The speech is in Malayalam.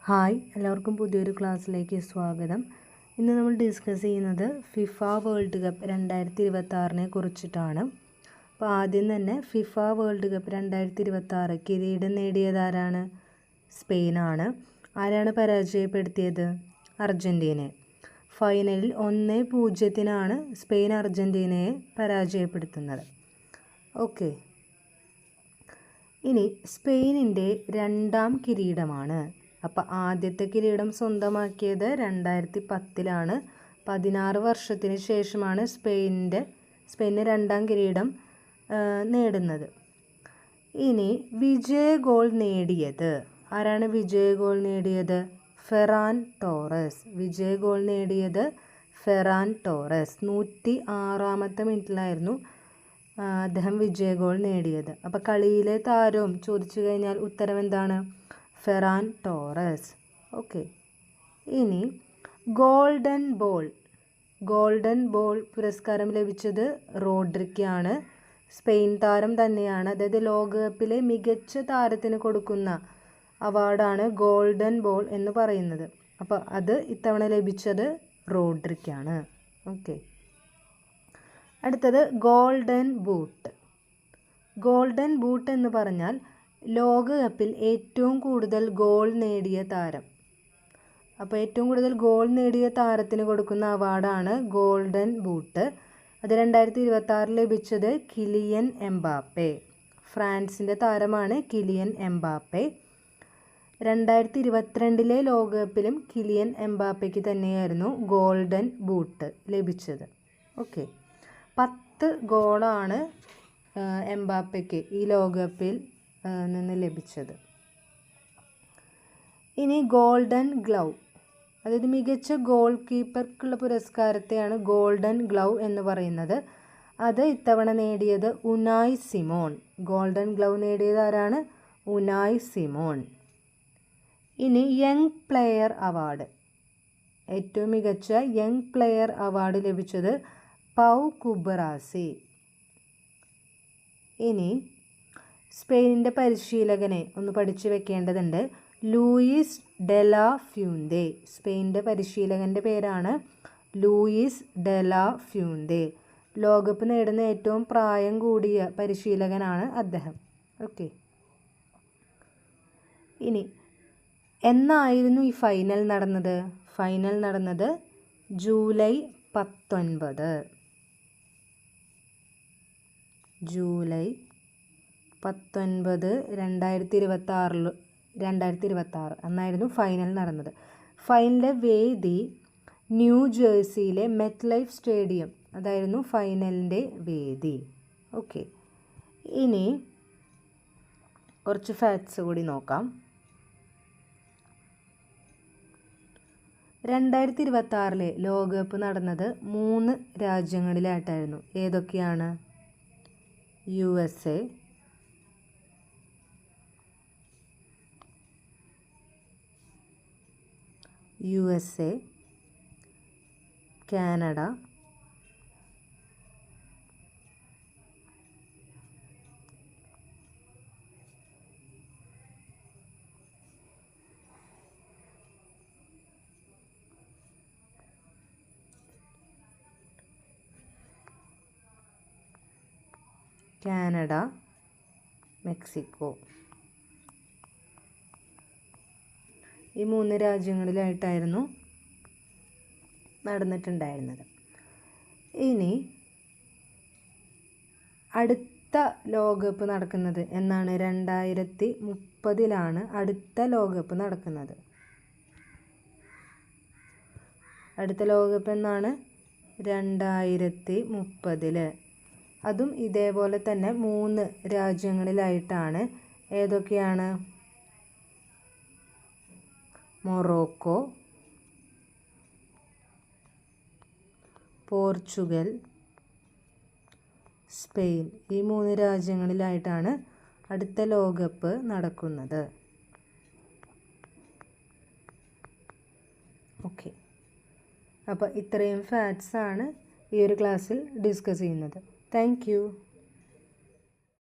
ഹായ്, എല്ലാവർക്കും പുതിയൊരു ക്ലാസ്സിലേക്ക് സ്വാഗതം. ഇന്ന് നമ്മൾ ഡിസ്കസ് ചെയ്യുന്നത് ഫിഫ വേൾഡ് കപ്പ് 2026 കുറിച്ചിട്ടാണ്. അപ്പോൾ ആദ്യം തന്നെ ഫിഫ വേൾഡ് കപ്പ് 2026 കിരീടം നേടിയതാരാണ്? സ്പെയിനാണ്. ആരാണ് പരാജയപ്പെടുത്തിയത്? അർജൻറ്റീനയെ. ഫൈനലിൽ 1-0 സ്പെയിൻ അർജൻറ്റീനയെ പരാജയപ്പെടുത്തുന്നത്. ഓക്കെ, ഇനി സ്പെയിനിൻ്റെ രണ്ടാം കിരീടമാണ്. അപ്പോൾ ആദ്യത്തെ കിരീടം സ്വന്തമാക്കിയത് 2010 16 വർഷത്തിന് ശേഷമാണ് സ്പെയിന് രണ്ടാം കിരീടം നേടുന്നത്. ഇനി വിജയ ഗോൾ നേടിയത് ആരാണ്? വിജയ ഗോൾ നേടിയത് ഫെറാൻ ടോറസ്. വിജയ ഗോൾ നേടിയത് ഫെറാൻ ടോറസ്. 106 മിനിറ്റിലായിരുന്നു അദ്ദേഹം വിജയ ഗോൾ നേടിയത്. അപ്പോൾ കളിയിലെ താരവും ചോദിച്ചു കഴിഞ്ഞാൽ ഉത്തരം എന്താണ്? Ferran Torres. ഓക്കെ, ഇനി ഗോൾഡൻ ബോൾ പുരസ്കാരം ലഭിച്ചത് റോഡ്രിക്കാണ്. സ്പെയിൻ താരം തന്നെയാണ്. അതായത് ലോകകപ്പിലെ മികച്ച താരത്തിന് കൊടുക്കുന്ന അവാർഡാണ് ഗോൾഡൻ ബോൾ എന്ന് പറയുന്നത്. അപ്പോൾ അത് ഇത്തവണ ലഭിച്ചത് റോഡ്രിക്കാണ്. ഓക്കെ, അടുത്തത് ഗോൾഡൻ ബൂട്ട് എന്ന് പറഞ്ഞാൽ ലോകകപ്പിൽ ഏറ്റവും കൂടുതൽ ഗോൾ നേടിയ താരം. അപ്പോൾ ഏറ്റവും കൂടുതൽ ഗോൾ നേടിയ താരത്തിന് കൊടുക്കുന്ന അവാർഡാണ് ഗോൾഡൻ ബൂട്ട്. അത് 2026 ലഭിച്ചത് കിലിയൻ എംബാപ്പെ. ഫ്രാൻസിൻ്റെ താരമാണ് കിലിയൻ എംബാപ്പെ. 2022 ലോകകപ്പിലും കിലിയൻ എംബാപ്പയ്ക്ക് തന്നെയായിരുന്നു ഗോൾഡൻ ബൂട്ട് ലഭിച്ചത്. ഓക്കെ, 10 ഗോളാണ് എംബാപ്പയ്ക്ക് ഈ ലോകകപ്പിൽ നിന്ന് ലഭിച്ചത്. ഇനി ഗോൾഡൻ ഗ്ലൗ, അതായത് മികച്ച ഗോൾ കീപ്പർക്കുള്ള പുരസ്കാരത്തെയാണ് ഗോൾഡൻ ഗ്ലൗ എന്ന് പറയുന്നത്. അത് ഇത്തവണ നേടിയത് ഉനായ് സിമോൺ. ഗോൾഡൻ ഗ്ലൗ നേടിയത് ആരാണ്? Unai Simon. ഇനി യങ് പ്ലെയർ അവാർഡ്, ഏറ്റവും മികച്ച യങ് പ്ലെയർ അവാർഡ് ലഭിച്ചത് പൗ കുബറാസി. ഇനി സ്പെയിനിൻ്റെ പരിശീലകനെ ഒന്ന് പഠിച്ചു വെക്കേണ്ടതുണ്ട്. ലൂയിസ് ഡെലാ ഫ്യൂന്തെ. സ്പെയിനിൻ്റെ പരിശീലകൻ്റെ പേരാണ് ലൂയിസ് ഡെലാ ഫ്യൂന്തെ. ലോകകപ്പ് നേടുന്ന ഏറ്റവും പ്രായം കൂടിയ പരിശീലകനാണ് അദ്ദേഹം. ഓക്കെ, ഇനി എന്നായിരുന്നു ഈ ഫൈനൽ നടന്നത്? ഫൈനൽ നടന്നത് ജൂലൈ 19 2026 അന്നായിരുന്നു ഫൈനൽ നടന്നത്. ഫൈനലിൻ്റെ വേദി ന്യൂ ജേഴ്സിയിലെ മെറ്റ് ലൈഫ് സ്റ്റേഡിയം അതായിരുന്നു ഫൈനലിൻ്റെ വേദി. ഓക്കെ, ഇനി കുറച്ച് ഫാക്ട്സ് കൂടി നോക്കാം. 2026 ലോകകപ്പ് നടന്നത് 3 രാജ്യങ്ങളിലായിട്ടായിരുന്നു. ഏതൊക്കെയാണ്? USA, Canada, Mexico. ഈ 3 രാജ്യങ്ങളിലായിട്ടായിരുന്നു നടന്നിട്ടുണ്ടായിരുന്നത്. ഇനി അടുത്ത ലോകകപ്പ് നടക്കുന്നത് എന്നാണ്? 2030 അടുത്ത ലോകകപ്പ് നടക്കുന്നത്. അടുത്ത ലോകകപ്പ് എന്നാണ്? 2030. അതും ഇതേപോലെ തന്നെ 3 രാജ്യങ്ങളിലായിട്ടാണ്. ഏതൊക്കെയാണ്? Morocco, Portugal, Spain. ഈ 3 രാജ്യങ്ങളിലായിട്ടാണ് അടുത്ത ലോകകപ്പ് നടക്കുന്നത്. ഓക്കെ, അപ്പോൾ ഇത്രയും ഫാക്ട്സാണ് ഈ ഒരു ക്ലാസ്സിൽ ഡിസ്കസ് ചെയ്യുന്നത്. Thank you.